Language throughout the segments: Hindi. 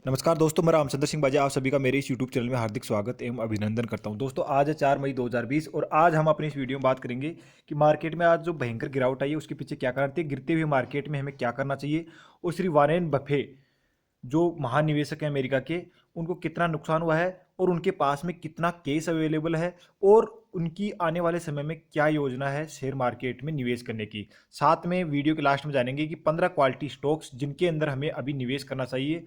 नमस्कार दोस्तों, मैं रामचंद्र सिंह बाजा आप सभी का मेरे इस यूट्यूब चैनल में हार्दिक स्वागत एवं अभिनंदन करता हूं। दोस्तों, आज है 4 मई 2020 और आज हम अपनी इस वीडियो में बात करेंगे कि मार्केट में आज जो भयंकर गिरावट आई है उसके पीछे क्या कारण थे, गिरते हुए मार्केट में हमें क्या करना चाहिए और श्री वॉरेन बफे जो महान निवेशक हैं अमेरिका के, उनको कितना नुकसान हुआ है और उनके पास में कितना केस अवेलेबल है और उनकी आने वाले समय में क्या योजना है शेयर मार्केट में निवेश करने की। साथ में वीडियो के लास्ट में जानेंगे कि 15 क्वालिटी स्टॉक्स जिनके अंदर हमें अभी निवेश करना चाहिए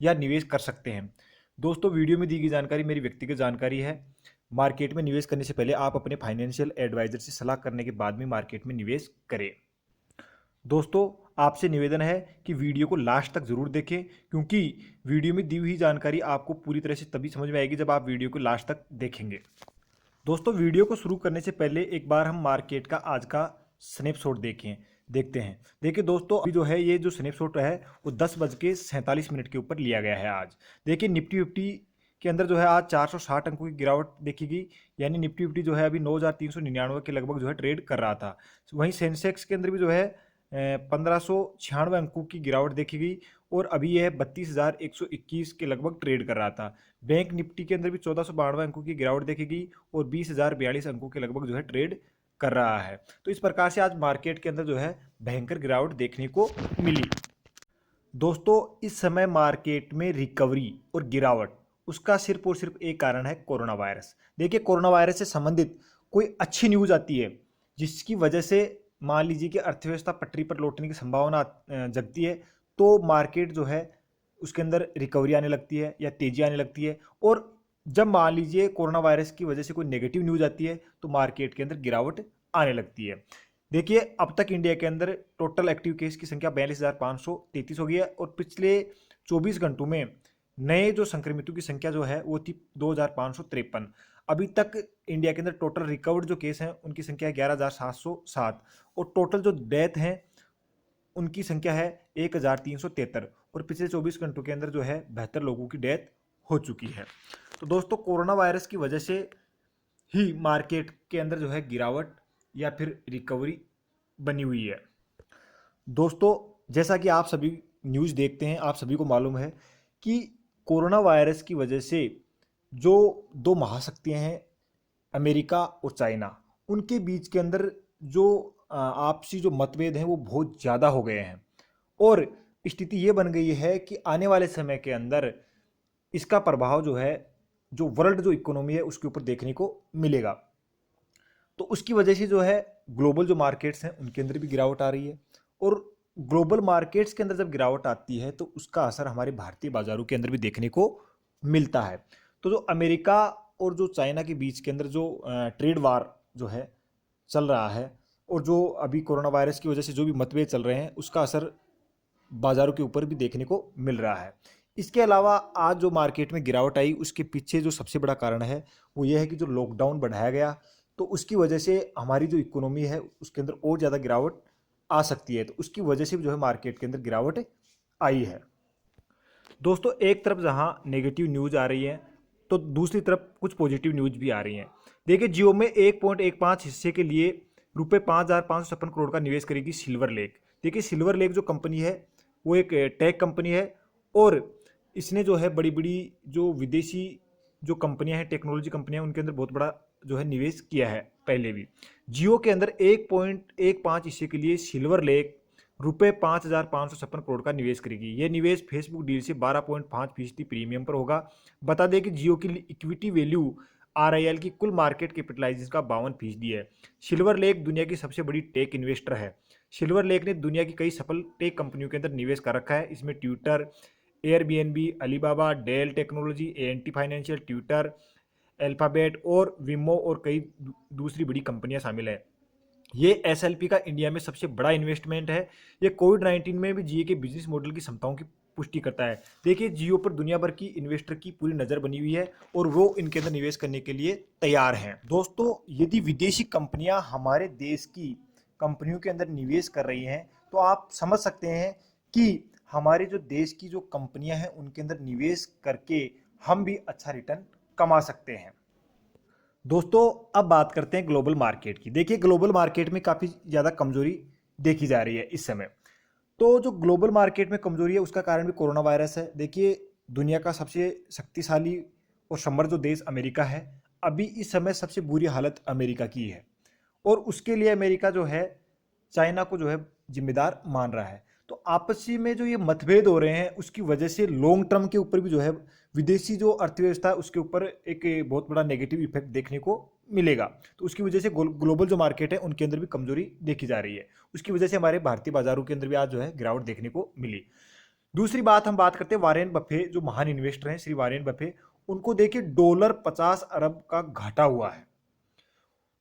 या निवेश कर सकते हैं। दोस्तों, वीडियो में दी गई जानकारी मेरी व्यक्तिगत जानकारी है। मार्केट में निवेश करने से पहले आप अपने फाइनेंशियल एडवाइजर से सलाह करने के बाद में मार्केट में निवेश करें। दोस्तों, आपसे निवेदन है कि वीडियो को लास्ट तक जरूर देखें, क्योंकि वीडियो में दी हुई जानकारी आपको पूरी तरह से तभी समझ में आएगी जब आप वीडियो को लास्ट तक देखेंगे। दोस्तों, वीडियो को शुरू करने से पहले एक बार हम मार्केट का आज का स्नैपशॉट देखते हैं। देखिए दोस्तों, अभी जो है ये जो स्नैपशॉट है वो 10:47 के ऊपर लिया गया है आज। देखिए निफ्टी 50 के अंदर जो है आज 460 अंकों की गिरावट देखी गई, यानी निफ्टी 50 जो है अभी 9,399 के लगभग जो है ट्रेड कर रहा था। वहीं सेंसेक्स के अंदर भी जो है 1596 अंकों की गिरावट देखी गई और अभी यह 32,121 के लगभग ट्रेड कर रहा था। बैंक निफ्टी के अंदर भी 1492 अंकों की गिरावट देखी गई और 20,042 अंकों के लगभग जो है ट्रेड कर रहा है। तो इस प्रकार से आज मार्केट के अंदर जो है भयंकर गिरावट देखने को मिली। दोस्तों, इस समय मार्केट में रिकवरी और गिरावट उसका सिर्फ और सिर्फ एक कारण है, कोरोना वायरस। देखिए, कोरोना वायरस से संबंधित कोई अच्छी न्यूज आती है जिसकी वजह से मान लीजिए कि अर्थव्यवस्था पटरी पर लौटने की संभावना जगती है, तो मार्केट जो है उसके अंदर रिकवरी आने लगती है या तेजी आने लगती है। और जब मान लीजिए कोरोना वायरस की वजह से कोई नेगेटिव न्यूज आती है तो मार्केट के अंदर गिरावट आने लगती है। देखिए, अब तक इंडिया के अंदर टोटल एक्टिव केस की संख्या 42,533 हो गई है और पिछले 24 घंटों में नए जो संक्रमितों की संख्या जो है वो थी 2,553। अभी तक इंडिया के अंदर टोटल रिकवर्ड जो केस हैं उनकी संख्या है 11,707 और टोटल जो डेथ हैं उनकी संख्या है 1,373 और पिछले 24 घंटों के अंदर जो है 72 लोगों की डेथ हो चुकी है। तो दोस्तों, कोरोना वायरस की वजह से ही मार्केट के अंदर जो है गिरावट या फिर रिकवरी बनी हुई है। दोस्तों, जैसा कि आप सभी न्यूज़ देखते हैं, आप सभी को मालूम है कि कोरोना वायरस की वजह से जो दो महाशक्तियां हैं अमेरिका और चाइना, उनके बीच के अंदर जो आपसी जो मतभेद हैं वो बहुत ज़्यादा हो गए हैं और स्थिति ये बन गई है कि आने वाले समय के अंदर इसका प्रभाव जो है जो वर्ल्ड जो इकोनॉमी है उसके ऊपर देखने को मिलेगा। तो उसकी वजह से जो है ग्लोबल जो मार्केट्स हैं उनके अंदर भी गिरावट आ रही है और ग्लोबल मार्केट्स के अंदर जब गिरावट आती है तो उसका असर हमारे भारतीय बाजारों के अंदर भी देखने को मिलता है। तो जो अमेरिका और जो चाइना के बीच के अंदर जो ट्रेड वार जो है चल रहा है और जो अभी कोरोना वायरस की वजह से जो भी मतभेद चल रहे हैं उसका असर बाजारों के ऊपर भी देखने को मिल रहा है। इसके अलावा आज जो मार्केट में गिरावट आई उसके पीछे जो सबसे बड़ा कारण है वो ये है कि जो लॉकडाउन बढ़ाया गया तो उसकी वजह से हमारी जो इकोनॉमी है उसके अंदर और ज़्यादा गिरावट आ सकती है। तो उसकी वजह से भी जो है मार्केट के अंदर गिरावट आई है। दोस्तों, एक तरफ जहां नेगेटिव न्यूज़ आ रही है तो दूसरी तरफ कुछ पॉजिटिव न्यूज़ भी आ रही हैं। देखिए, जियो में 1.15 हिस्से के लिए रुपये 5,556 करोड़ का निवेश करेगी सिल्वर लेक। देखिए, सिल्वर लेक जो कंपनी है वो एक टेक कंपनी है और इसने जो है बड़ी बड़ी जो विदेशी जो कंपनियां हैं, टेक्नोलॉजी कंपनियां, उनके अंदर बहुत बड़ा जो है निवेश किया है पहले भी। जियो के अंदर 1.15 हिस्से के लिए सिल्वर लेक रुपये 5,556 करोड़ का निवेश करेगी। यह निवेश फेसबुक डील से 12.5% प्रीमियम पर होगा। बता दें कि जियो की इक्विटी वैल्यू आरआईएल की कुल मार्केट कैपिटलाइजेशन का 52% है। सिल्वर लेक दुनिया की सबसे बड़ी टेक इन्वेस्टर है। सिल्वर लेक ने दुनिया की कई सफल टेक कंपनियों के अंदर निवेश कर रखा है। इसमें Twitter, Airbnb, Alibaba, Dell technology, ANT financial, Twitter, Alphabet और विमो और कई दूसरी बड़ी कंपनियां शामिल है। ये एसएलपी का इंडिया में सबसे बड़ा इन्वेस्टमेंट है। ये कोविड-19 में भी जियो के बिजनेस मॉडल की क्षमताओं की पुष्टि करता है। देखिए, जियो पर दुनिया भर की इन्वेस्टर की पूरी नज़र बनी हुई है और वो इनके अंदर निवेश करने के लिए तैयार हैं। दोस्तों, यदि विदेशी कंपनियां हमारे देश की कंपनियों के अंदर निवेश कर रही हैं तो आप समझ सकते हैं कि हमारे जो देश की जो कंपनियां हैं उनके अंदर निवेश करके हम भी अच्छा रिटर्न कमा सकते हैं। दोस्तों, अब बात करते हैं ग्लोबल मार्केट की। देखिए, ग्लोबल मार्केट में काफ़ी ज़्यादा कमजोरी देखी जा रही है इस समय। तो जो ग्लोबल मार्केट में कमजोरी है उसका कारण भी कोरोना वायरस है। देखिए, दुनिया का सबसे शक्तिशाली और समृद्ध जो देश अमेरिका है, अभी इस समय सबसे बुरी हालत अमेरिका की है और उसके लिए अमेरिका जो है चाइना को जो है जिम्मेदार मान रहा है। तो आपसी में जो ये मतभेद हो रहे हैं उसकी वजह से लॉन्ग टर्म के ऊपर भी जो है विदेशी जो अर्थव्यवस्था है उसके ऊपर एक बहुत बड़ा नेगेटिव इफेक्ट देखने को मिलेगा। तो उसकी वजह से ग्लोबल जो मार्केट है उनके अंदर भी कमजोरी देखी जा रही है। उसकी वजह से हमारे भारतीय बाजारों के अंदर भी आज जो है गिरावट देखने को मिली। दूसरी बात हम बात करते हैं वारेन बफे, जो महान इन्वेस्टर हैं श्री वारेन बफे, उनको देखिए $50 अरब का घाटा हुआ है।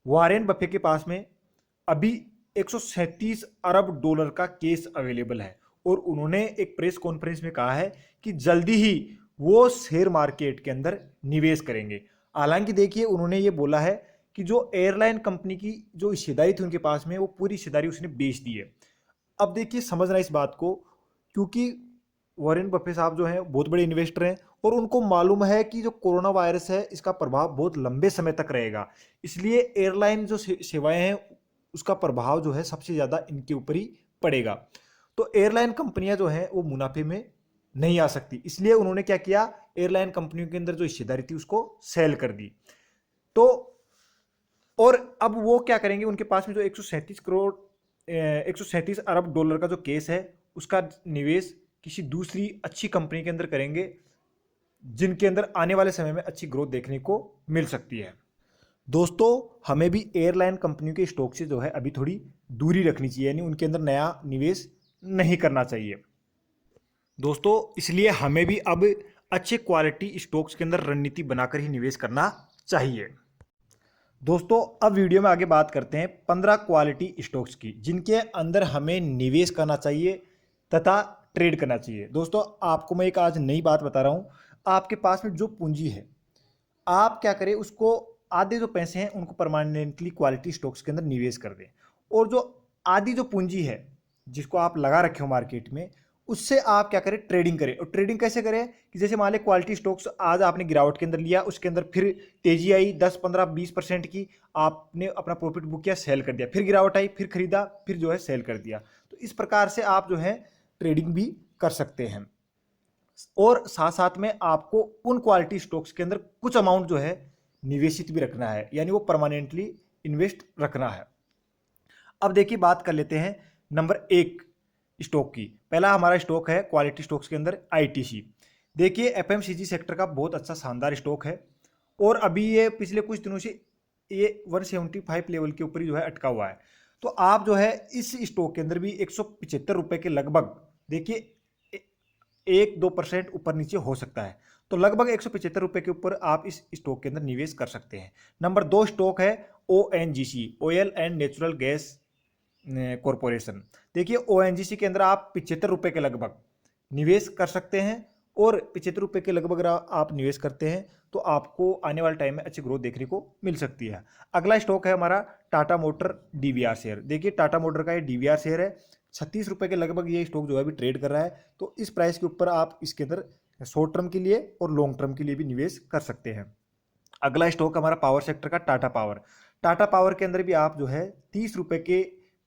वारेन बफे के पास में अभी 137 अरब डॉलर का केस अवेलेबल है और उन्होंने एक प्रेस कॉन्फ्रेंस में कहा है कि जल्दी ही वो शेयर मार्केट के अंदर निवेश करेंगे। हालांकि देखिए उन्होंने ये बोला है कि जो एयरलाइन कंपनी की जो हिस्सेदारी थी उनके पास में वो पूरी हिस्सेदारी उसने बेच दी है। अब देखिए समझना इस बात को, क्योंकि वॉरेन बफे साहब जो हैं बहुत बड़े इन्वेस्टर हैं और उनको मालूम है कि जो कोरोना वायरस है इसका प्रभाव बहुत लंबे समय तक रहेगा, इसलिए एयरलाइन जो सेवाएं हैं उसका प्रभाव जो है सबसे ज़्यादा इनके ऊपर ही पड़ेगा। तो एयरलाइन कंपनियां जो हैं वो मुनाफे में नहीं आ सकती, इसलिए उन्होंने क्या किया, एयरलाइन कंपनियों के अंदर जो हिस्सेदारी थी उसको सेल कर दी। तो और अब वो क्या करेंगे, उनके पास में जो 137 अरब डॉलर का जो केस है उसका निवेश किसी दूसरी अच्छी कंपनी के अंदर करेंगे जिनके अंदर आने वाले समय में अच्छी ग्रोथ देखने को मिल सकती है। दोस्तों हमें भी एयरलाइन कंपनियों के स्टॉक से जो है अभी थोड़ी दूरी रखनी चाहिए, यानी उनके अंदर नया निवेश नहीं करना चाहिए दोस्तों। इसलिए हमें भी अब अच्छे क्वालिटी स्टॉक्स के अंदर रणनीति बनाकर ही निवेश करना चाहिए। दोस्तों अब वीडियो में आगे बात करते हैं 15 क्वालिटी स्टॉक्स की जिनके अंदर हमें निवेश करना चाहिए तथा ट्रेड करना चाहिए। दोस्तों आपको मैं एक आज नई बात बता रहा हूं, आपके पास में जो पूंजी है आप क्या करें, उसको आधे जो पैसे हैं उनको परमानेंटली क्वालिटी स्टॉक्स के अंदर निवेश कर दें और जो आधी जो पूंजी है जिसको आप लगा रखे हो मार्केट में उससे आप क्या करें, ट्रेडिंग करें। और ट्रेडिंग कैसे करें कि जैसे मान लें क्वालिटी स्टॉक्स आज आपने गिरावट के अंदर लिया, उसके अंदर फिर तेजी आई 10-15-20% की, आपने अपना प्रॉफिट बुक किया, सेल कर दिया, फिर गिरावट आई, फिर खरीदा, फिर जो है सेल कर दिया। तो इस प्रकार से आप जो है ट्रेडिंग भी कर सकते हैं और साथ साथ में आपको उन क्वालिटी स्टॉक्स के अंदर कुछ अमाउंट जो है निवेशित भी रखना है, यानी वो परमानेंटली इन्वेस्ट रखना है। अब देखिए बात कर लेते हैं नंबर 1 स्टॉक की। पहला हमारा स्टॉक है क्वालिटी स्टॉक्स के अंदर आईटीसी। देखिए एफएमसीजी सेक्टर का बहुत अच्छा शानदार स्टॉक है और अभी ये पिछले कुछ दिनों से ये 175 लेवल के ऊपर ही जो है अटका हुआ है। तो आप जो है इस स्टॉक के अंदर भी 175 रुपए के लगभग, देखिए 1-2% ऊपर नीचे हो सकता है, तो लगभग 175 रुपए के ऊपर आप इस स्टॉक के अंदर निवेश कर सकते हैं। नंबर 2 स्टॉक है ONGC, oil and natural gas corporation. देखिए ओएनजीसी के अंदर आप 75 रुपए के लगभग निवेश कर सकते हैं और 75 रुपए के लगभग अगर आप निवेश करते हैं तो आपको आने वाले टाइम में अच्छी ग्रोथ देखने को मिल सकती है। अगला स्टॉक है हमारा टाटा मोटर डीवीआर शेयर। देखिए टाटा मोटर का ये डीवीआर शेयर है, 36 रुपए के लगभग ये स्टॉक जो है अभी ट्रेड कर रहा है। तो इस प्राइस के ऊपर आप इसके अंदर शॉर्ट टर्म के लिए और लॉन्ग टर्म के लिए भी निवेश कर सकते हैं। अगला स्टॉक हमारा पावर सेक्टर का टाटा पावर। टाटा पावर के अंदर भी आप जो है 30 रुपए के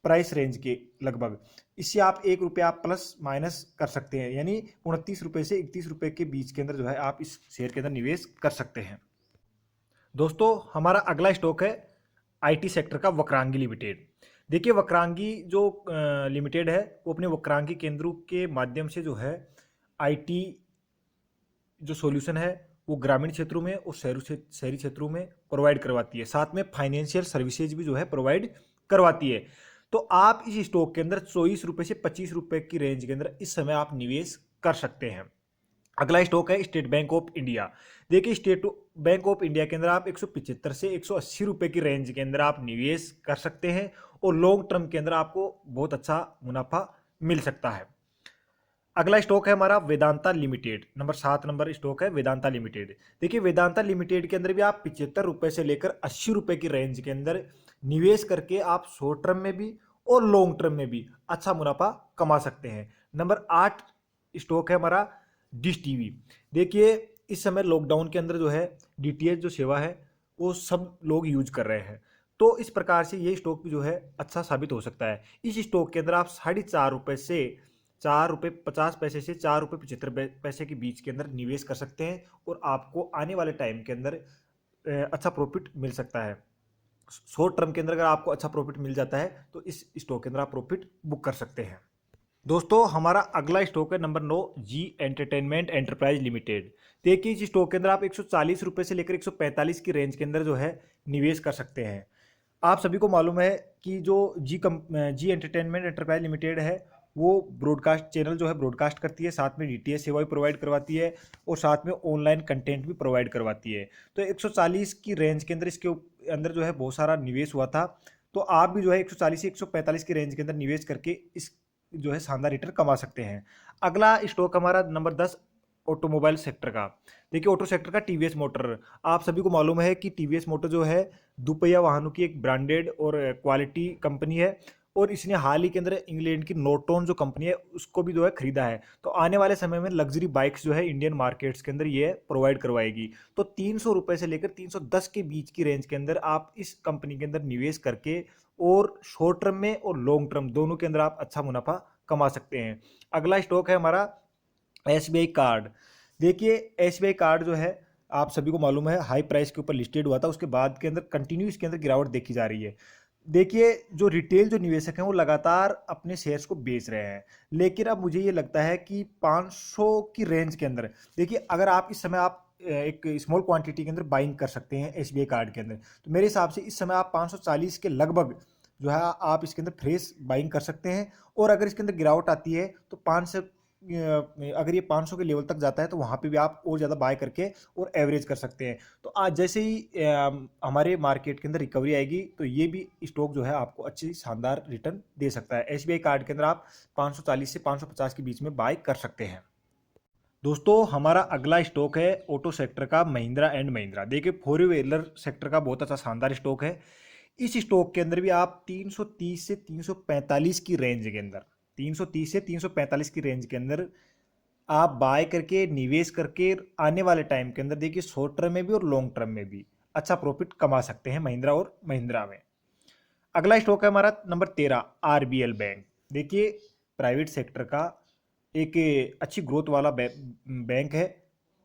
प्राइस रेंज के लगभग, इससे आप 1 रुपया आप प्लस माइनस कर सकते हैं, यानी 29 रुपए से 31 रुपए के बीच के अंदर जो है आप इस शेयर के अंदर निवेश कर सकते हैं। दोस्तों हमारा अगला स्टॉक है आईटी सेक्टर का वक्रांगी लिमिटेड। देखिए वक्रांगी जो लिमिटेड है वो अपने वक्रांगी केंद्रों के माध्यम से जो है आईटी जो सॉल्यूशन है वो ग्रामीण क्षेत्रों में और शहरी क्षेत्रों में प्रोवाइड करवाती है, साथ में फाइनेंशियल सर्विसेज भी जो है प्रोवाइड करवाती है। तो आप इस स्टॉक के अंदर 24 रुपए से 25 रुपए की रेंज के अंदर इस समय आप निवेश कर सकते हैं। अगला स्टॉक है स्टेट बैंक ऑफ इंडिया। देखिए स्टेट बैंक ऑफ इंडिया के अंदर आप 175 से 180 रुपए की रेंज के अंदर आप निवेश कर सकते हैं और लॉन्ग टर्म के अंदर आपको बहुत अच्छा मुनाफा मिल सकता है। अगला स्टॉक है हमारा Vedanta limited. Number 7 number stock है वेदांता लिमिटेड। देखिए वेदांता लिमिटेड के अंदर भी आप 75 रुपए से लेकर 80 रुपए की रेंज के अंदर निवेश करके आप शॉर्ट टर्म में भी और लॉन्ग टर्म में भी अच्छा मुनाफा कमा सकते हैं। नंबर 8 स्टॉक है हमारा डिश टीवी। देखिए इस समय लॉकडाउन के अंदर जो है डीटीएच जो सेवा है वो सब लोग यूज कर रहे हैं, तो इस प्रकार से ये स्टॉक भी जो है अच्छा साबित हो सकता है। इस स्टॉक के अंदर आप 4.5 रुपए से ₹4.50 से ₹4.75 के बीच के अंदर निवेश कर सकते हैं और आपको आने वाले टाइम के अंदर अच्छा प्रॉफिट मिल सकता है। शॉर्ट टर्म के अंदर अगर आपको अच्छा प्रॉफिट मिल जाता है तो इस स्टॉक के अंदर आप प्रॉफिट बुक कर सकते हैं। दोस्तों हमारा अगला स्टॉक है नंबर 9, जी एंटरटेनमेंट एंटरप्राइज लिमिटेड। देखिए इस स्टॉक के अंदर आप ₹140 से लेकर 145 की रेंज के अंदर जो है निवेश कर सकते हैं। आप सभी को मालूम है कि जो जी एंटरटेनमेंट एंटरप्राइज लिमिटेड है वो ब्रॉडकास्ट चैनल जो है ब्रॉडकास्ट करती है, साथ में डीटीएच सेवा भी प्रोवाइड करवाती है और साथ में ऑनलाइन कंटेंट भी प्रोवाइड करवाती है। तो 140 की रेंज के अंदर इसके अंदर जो है बहुत सारा निवेश हुआ था। तो आप भी जो है 140 से 145 की रेंज के अंदर निवेश करके इस जो है शानदार रिटर्न कमा सकते हैं। अगला स्टॉक हमारा नंबर 10, ऑटोमोबाइल सेक्टर का। देखिए ऑटो सेक्टर का टीवीएस मोटर। आप सभी को मालूम है कि टीवीएस मोटर जो है दुपहिया वाहनों की एक ब्रांडेड और क्वालिटी कंपनी है और इसने हाल ही के अंदर इंग्लैंड की नोटोन जो कंपनी है उसको भी जो है खरीदा है। तो आने वाले समय में लग्जरी बाइक्स जो है इंडियन मार्केट्स के अंदर ये प्रोवाइड करवाएगी। तो ₹300 से लेकर 310 के बीच की रेंज के अंदर आप इस कंपनी के अंदर निवेश करके और शॉर्ट टर्म में और लॉन्ग टर्म दोनों के अंदर आप अच्छा मुनाफा कमा सकते हैं। अगला स्टॉक है हमारा एसबीआई कार्ड। देखिए एसबीआई कार्ड जो है आप सभी को मालूम है हाई प्राइस के ऊपर लिस्टेड हुआ था, उसके बाद के अंदर कंटिन्यू इसके अंदर गिरावट देखी जा रही है। देखिए जो रिटेल जो निवेशक हैं वो लगातार अपने शेयर्स को बेच रहे हैं, लेकिन अब मुझे ये लगता है कि 500 की रेंज के अंदर देखिए अगर आप इस समय आप एक स्मॉल क्वांटिटी के अंदर बाइंग कर सकते हैं एसबीआई कार्ड के अंदर, तो मेरे हिसाब से इस समय आप 540 के लगभग जो है आप इसके अंदर फ्रेश बाइंग कर सकते हैं। और अगर इसके अंदर गिरावट आती है तो 5 से अगर ये 500 के लेवल तक जाता है तो वहाँ पे भी आप और ज़्यादा बाय करके और एवरेज कर सकते हैं। तो आज जैसे ही हमारे मार्केट के अंदर रिकवरी आएगी तो ये भी स्टॉक जो है आपको अच्छी शानदार रिटर्न दे सकता है। एसबीआई कार्ड के अंदर आप 540 से 550 के बीच में बाय कर सकते हैं। दोस्तों हमारा अगला स्टॉक है ऑटो सेक्टर का, महिंद्रा एंड महिंद्रा। देखिए फोर व्हीलर सेक्टर का बहुत अच्छा शानदार स्टॉक है। इस स्टॉक के अंदर भी आप 330 से 345 की रेंज के अंदर 330 से 345 की रेंज के अंदर आप बाय करके निवेश करके आने वाले टाइम के अंदर देखिए शॉर्ट टर्म में भी और लॉन्ग टर्म में भी अच्छा प्रॉफिट कमा सकते हैं महिंद्रा और महिंद्रा में। अगला स्टॉक है हमारा नंबर 13, आरबीएल बैंक। देखिए प्राइवेट सेक्टर का एक अच्छी ग्रोथ वाला बैंक है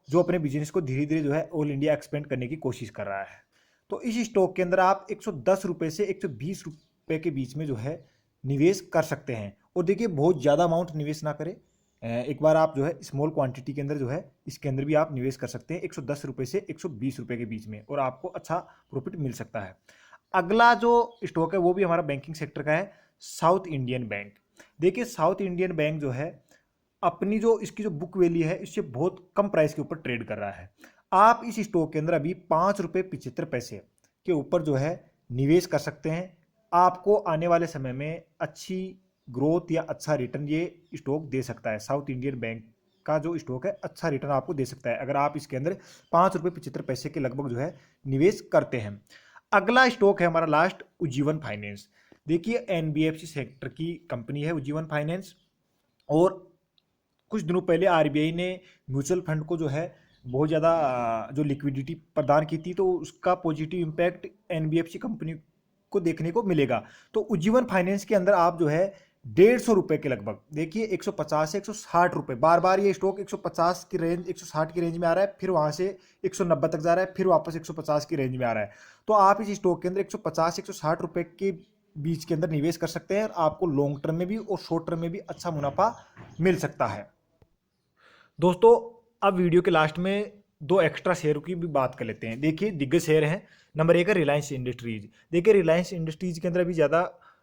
जो अपने बिजनेस को धीरे धीरे जो है ऑल इंडिया एक्सपेंड करने की कोशिश कर रहा है। तो इस स्टॉक के अंदर आप ₹110 से ₹120 के बीच में जो है निवेश कर सकते हैं। और देखिए बहुत ज़्यादा अमाउंट निवेश ना करें, एक बार आप जो है स्मॉल क्वांटिटी के अंदर जो है इसके अंदर भी आप निवेश कर सकते हैं ₹110 से ₹120 के बीच में और आपको अच्छा प्रॉफिट मिल सकता है। अगला जो स्टॉक है वो भी हमारा बैंकिंग सेक्टर का है, साउथ इंडियन बैंक। देखिए साउथ इंडियन बैंक जो है अपनी जो इसकी जो बुक वैल्यू है इससे बहुत कम प्राइस के ऊपर ट्रेड कर रहा है। आप इस स्टॉक के अंदर अभी ₹5.75 के ऊपर जो है निवेश कर सकते हैं। आपको आने वाले समय में अच्छी ग्रोथ या अच्छा रिटर्न ये स्टॉक दे सकता है। साउथ इंडियन बैंक का जो स्टॉक है अच्छा रिटर्न आपको दे सकता है अगर आप इसके अंदर ₹5.75 के लगभग जो है निवेश करते हैं। अगला स्टॉक है हमारा लास्ट, उज्जीवन फाइनेंस। देखिए एनबीएफसी सेक्टर की कंपनी है उज्जीवन फाइनेंस और कुछ दिनों पहले आरबीआई ने म्यूचुअल फंड को जो है बहुत ज़्यादा जो लिक्विडिटी प्रदान की थी, तो उसका पॉजिटिव इम्पैक्ट एनबीएफसी कंपनी को देखने को मिलेगा। तो उज्जीवन फाइनेंस के अंदर आप जो है ₹150 के लगभग देखिए 150 से ₹160, बार बार ये स्टॉक 150 की रेंज 160 की रेंज में आ रहा है, फिर वहाँ से 190 तक जा रहा है, फिर वापस 150 की रेंज में आ रहा है। तो आप इस स्टॉक के अंदर 150 से ₹160 के बीच के अंदर निवेश कर सकते हैं और आपको लॉन्ग टर्म में भी और शॉर्ट टर्म में भी अच्छा मुनाफा मिल सकता है। दोस्तों अब वीडियो के लास्ट में दो एक्स्ट्रा शेयर की भी बात कर लेते हैं। देखिए दिग्गज शेयर हैं, नंबर 1 है रिलायंस इंडस्ट्रीज। देखिए रिलायंस इंडस्ट्रीज के अंदर अभी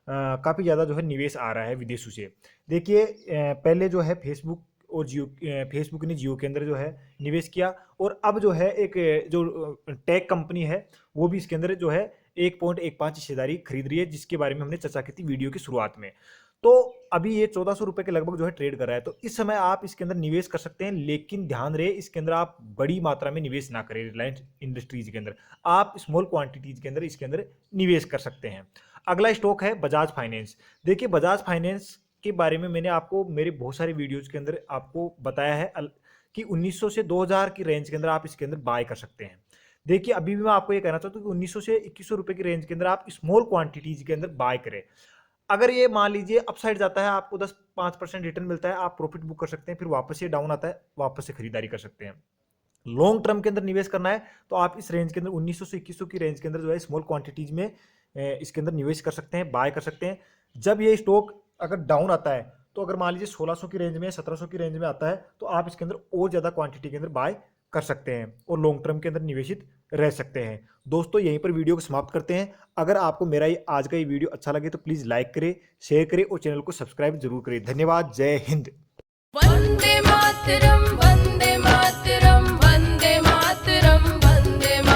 काफ़ी ज़्यादा जो है निवेश आ रहा है विदेशों से। देखिए पहले जो है फेसबुक और जियो, फेसबुक ने जियो के अंदर जो है निवेश किया और अब जो है एक जो टेक कंपनी है वो भी इसके अंदर जो है 1.15 हिस्सेदारी खरीद रही है, जिसके बारे में हमने चर्चा की थी वीडियो की शुरुआत में। तो अभी ये ₹1400 के लगभग जो है ट्रेड कर रहा है। तो इस समय आप इसके अंदर निवेश कर सकते हैं, लेकिन ध्यान रहे इसके अंदर आप बड़ी मात्रा में निवेश ना करें। रिलायंस इंडस्ट्रीज के अंदर आप स्मॉल क्वांटिटीज के अंदर इसके अंदर निवेश कर सकते हैं। अगला स्टॉक है बजाज फाइनेंस। देखिए बजाज फाइनेंस के बारे में मैंने आपको मेरे बहुत सारे वीडियोज के अंदर आपको बताया है कि 1900 से 2000 की रेंज के अंदर आप इसके अंदर बाय कर सकते हैं। देखिए अभी भी मैं आपको ये कहना चाहता हूँ कि 1900 से ₹2100 की रेंज के अंदर आप स्मॉल क्वांटिटीज के अंदर बाय करें। अगर ये मान लीजिए अपसाइड जाता है, आपको 10-5% रिटर्न मिलता है, आप प्रॉफिट बुक कर सकते हैं, फिर वापस ये डाउन आता है, वापस से खरीदारी कर सकते हैं। लॉन्ग टर्म के अंदर निवेश करना है तो आप इस रेंज के अंदर 1900 से 2100 की रेंज के अंदर जो है स्मॉल क्वांटिटीज में इसके अंदर निवेश कर सकते हैं, बाय कर सकते हैं। जब ये स्टॉक अगर डाउन आता है तो अगर मान लीजिए 1600 की रेंज में, 1700 की रेंज में आता है, तो आप इसके अंदर और ज्यादा क्वांटिटी के अंदर बाय कर सकते हैं और लॉन्ग टर्म के अंदर निवेशित रह सकते हैं। दोस्तों यहीं पर वीडियो को समाप्त करते हैं। अगर आपको मेरा ये आज का ये वीडियो अच्छा लगे तो प्लीज लाइक करें, शेयर करें और चैनल को सब्सक्राइब जरूर करें। धन्यवाद। जय हिंद। वंदे मातरम, वंदे मातरम।